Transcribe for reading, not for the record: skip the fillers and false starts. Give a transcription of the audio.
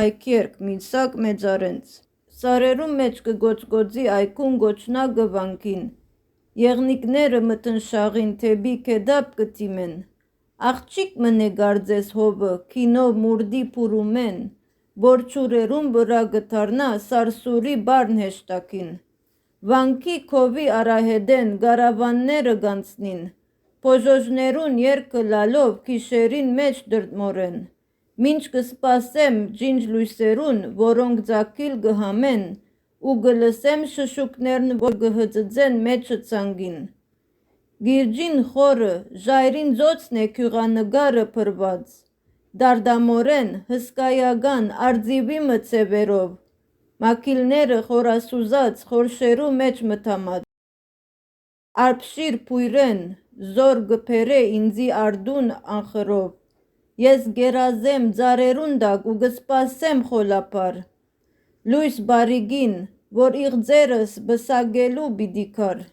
հայքերք միլսակ մեծարենց։ Սարերում մեջ կգոծգոծի այքուն գոչնա գվանքին, եղնիկները մտնշաղին թեբի կեդապ կտիմեն, աղջիկ մնե գարձես հովը, քինով մուրդի պուրումեն, բորչուրերում վրա գթարնա սարսուրի բարն հեշտակին, վանքի քովի արահեդեն գարավանները գանցնին, փոժոժներուն երկը լալով քիշերին մեջ դրտմորեն, մինչ կսպասեմ ջինջ լույսերուն, որոնք ձակիլ գհամեն, ու գլսեմ շշուկներն, որ գհծծեն մեջը ցանգին։ Գիրջին խորը, ժայրին ծոցն է քյուղանգարը փրված, դարդամորեն, հսկայական, արձիվի մցևերով, մաքիլները խորասուզած, խորշերու մեջ մթամած։ Արփշիր փույրեն, զոր գփերե ինձի արդուն անխրով, ես գերազեմ ձարերուն դակ ու գսպասեմ խոլապար, լույս բարիգին, որ իղձերս բսագելու բիդիքար։